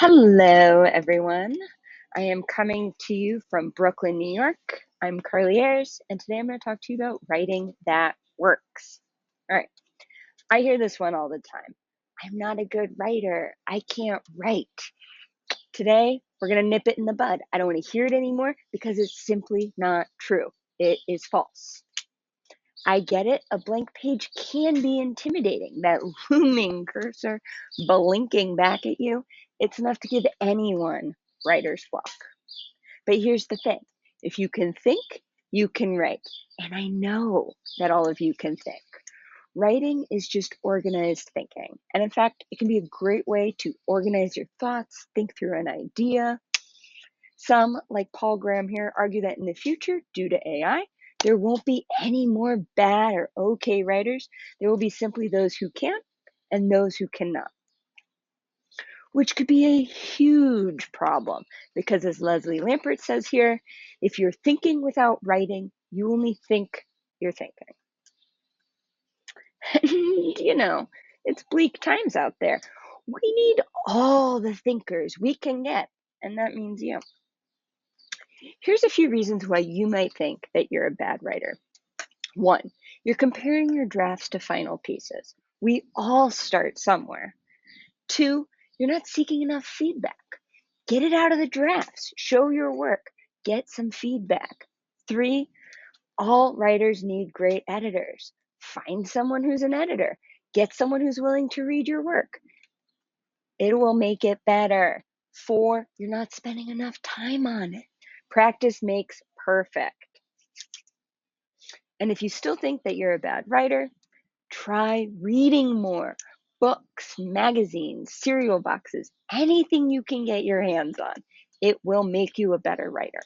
Hello, everyone. I am coming to you from Brooklyn, New York. I'm Carly Ayres, and today I'm going to talk to you about writing that works. All right, I hear this one all the time. I'm not a good writer. I can't write. Today, we're going to nip it in the bud. I don't want to hear it anymore because it's simply not true. It is false. I get it. A blank page can be intimidating. That looming cursor blinking back at you, it's enough to give anyone writer's block. But here's the thing. If you can think, you can write. And I know that all of you can think. Writing is just organized thinking. And in fact, it can be a great way to organize your thoughts, think through an idea. Some, like Paul Graham here, argue that in the future, due to AI, there won't be any more bad or okay writers. There will be simply those who can and those who cannot, which could be a huge problem because, as Leslie Lampert says here, if you're thinking without writing, you only think you're thinking. You know, it's bleak times out there. We need all the thinkers we can get, and that means you. Here's a few reasons why you might think that you're a bad writer. One, you're comparing your drafts to final pieces. We all start somewhere. Two, you're not seeking enough feedback. Get it out of the drafts, show your work, get some feedback. Three, all writers need great editors. Find someone who's an editor. Get someone who's willing to read your work. It will make it better. Four, you're not spending enough time on it. Practice makes perfect. And if you still think that you're a bad writer, try reading more. Books, magazines, cereal boxes, anything you can get your hands on. It will make you a better writer.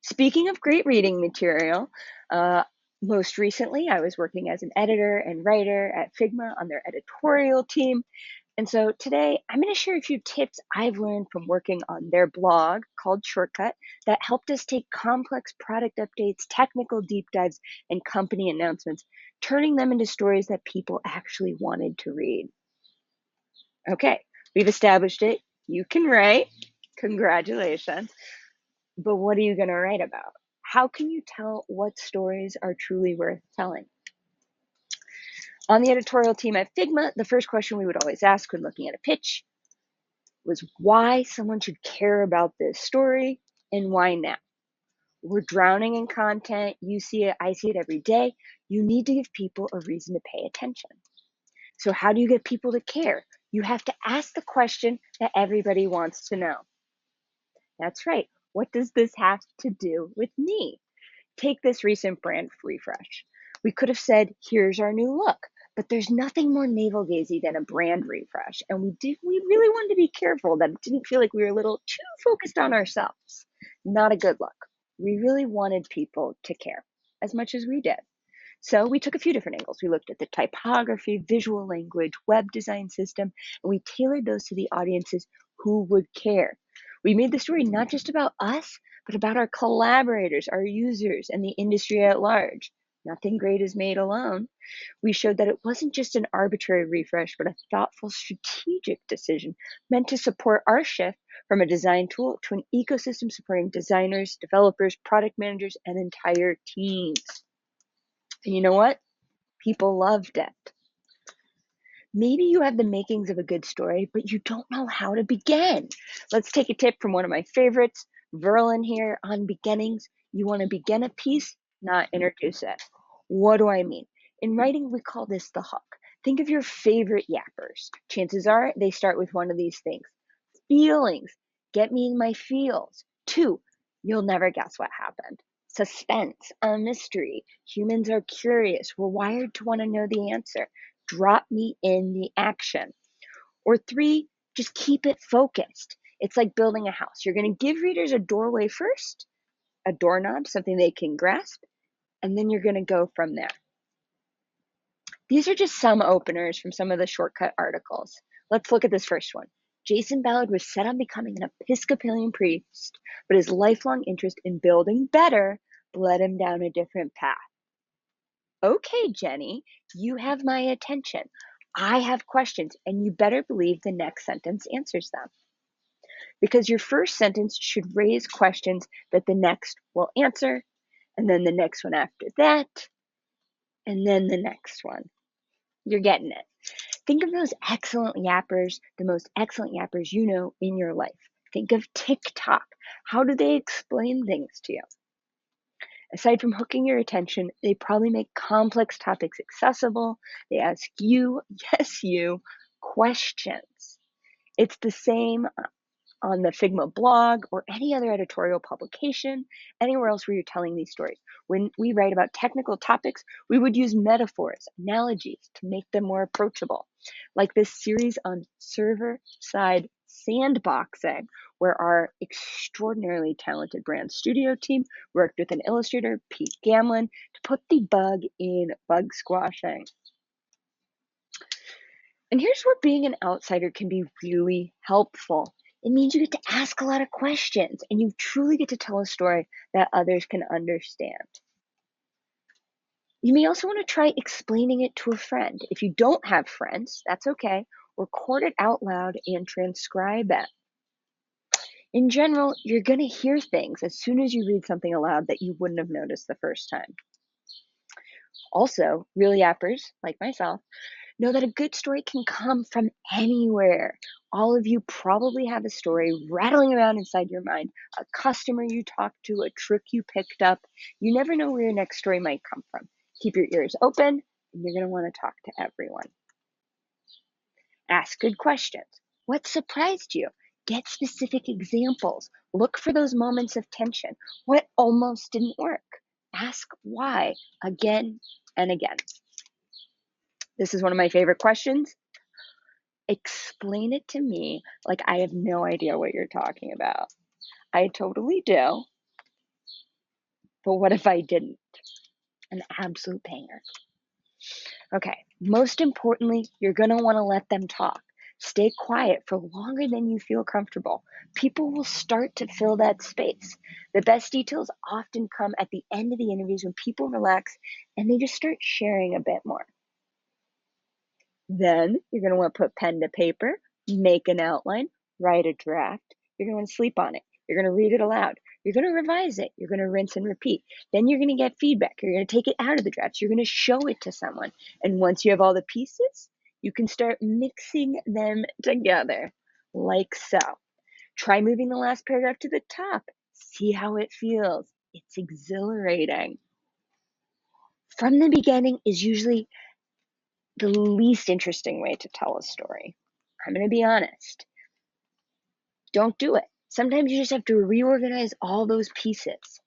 Speaking of great reading material, most recently I was working as an editor and writer at Figma on their editorial team. And so today I'm going to share a few tips I've learned from working on their blog called Shortcut that helped us take complex product updates, technical deep dives, and company announcements, turning them into stories that people actually wanted to read. Okay, we've established it. You can write. Congratulations. But what are you going to write about? How can you tell what stories are truly worth telling? On the editorial team at Figma, the first question we would always ask when looking at a pitch was why someone should care about this story and why now. We're drowning in content. You see it, I see it every day. You need to give people a reason to pay attention. So how do you get people to care? You have to ask the question that everybody wants to know. That's right. What does this have to do with me? Take this recent brand refresh. We could have said, here's our new look, but there's nothing more navel-gazing than a brand refresh. And we really wanted to be careful that it didn't feel like we were a little too focused on ourselves. Not a good look. We really wanted people to care as much as we did. So we took a few different angles. We looked at the typography, visual language, web design system, and we tailored those to the audiences who would care. We made the story not just about us, but about our collaborators, our users, and the industry at large. Nothing great is made alone. We showed that it wasn't just an arbitrary refresh, but a thoughtful, strategic decision meant to support our shift from a design tool to an ecosystem supporting designers, developers, product managers, and entire teams. And you know what? People loved it. Maybe you have the makings of a good story, but you don't know how to begin. Let's take a tip from one of my favorites, Verlin here on beginnings. You want to begin a piece, not introduce it. What do I mean? In writing, we call this the hook. Think of your favorite yappers. Chances are they start with one of these things. Feelings. Get me in my feels. 2, you'll never guess what happened. Suspense, a mystery. Humans are curious. We're wired to want to know the answer. Drop me in the action. Or 3, just keep it focused. It's like building a house. You're going to give readers a doorway first, a doorknob, something they can grasp, and then you're going to go from there. These are just some openers from some of the Shortcut articles. Let's look at this first one. Jason Ballard was set on becoming an Episcopalian priest, but his lifelong interest in building better led him down a different path. Okay, Jenny, you have my attention. I have questions, and you better believe the next sentence answers them. because your first sentence should raise questions that the next will answer, and then the next one after that, and then the next one. You're getting it. Think of those excellent yappers, the most excellent yappers you know in your life. Think of TikTok. How do they explain things to you? Aside from hooking your attention, they probably make complex topics accessible. They ask you, yes, you, questions. It's the same on the Figma blog or any other editorial publication, anywhere else where you're telling these stories. When we write about technical topics, we would use metaphors, analogies to make them more approachable. Like this series on server-side sandboxing, where our extraordinarily talented brand studio team worked with an illustrator, Pete Gamlin, to put the bug in bug squashing. And here's where being an outsider can be really helpful. It means you get to ask a lot of questions and you truly get to tell a story that others can understand. You may also want to try explaining it to a friend. If you don't have friends, that's okay. Record it out loud and transcribe it. In general, you're going to hear things as soon as you read something aloud that you wouldn't have noticed the first time. Also, real yappers, like myself, know that a good story can come from anywhere. All of you probably have a story rattling around inside your mind, a customer you talked to, a trick you picked up. You never know where your next story might come from. Keep your ears open, and you're going to want to talk to everyone. Ask good questions. What surprised you? Get specific examples. Look for those moments of tension. What almost didn't work? Ask why again and again. This is one of my favorite questions. Explain it to me like I have no idea what you're talking about. I totally do. But what if I didn't? An absolute banger. Okay, most importantly, you're going to want to let them talk. Stay quiet for longer than you feel comfortable. People will start to fill that space. The best details often come at the end of the interviews when people relax and they just start sharing a bit more. Then you're going to want to put pen to paper, make an outline, write a draft. You're going to want to sleep on it. You're going to read it aloud. You're going to revise it. You're going to rinse and repeat. Then you're going to get feedback. You're going to take it out of the drafts. You're going to show it to someone. And once you have all the pieces, you can start mixing them together like so. Try moving the last paragraph to the top. See how it feels. It's exhilarating. From the beginning is usually the least interesting way to tell a story. I'm going to be honest. Don't do it. Sometimes you just have to reorganize all those pieces.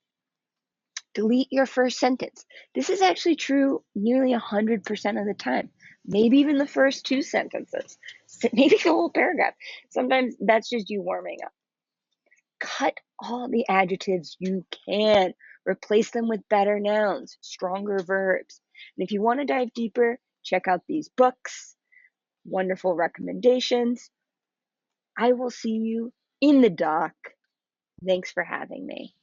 Delete your first sentence. This is actually true nearly 100% of the time. Maybe even the first two sentences. Maybe the whole paragraph. Sometimes that's just you warming up. Cut all the adjectives you can. Replace them with better nouns, stronger verbs. And if you want to dive deeper, check out these books. Wonderful recommendations. I will see you in the doc. Thanks for having me.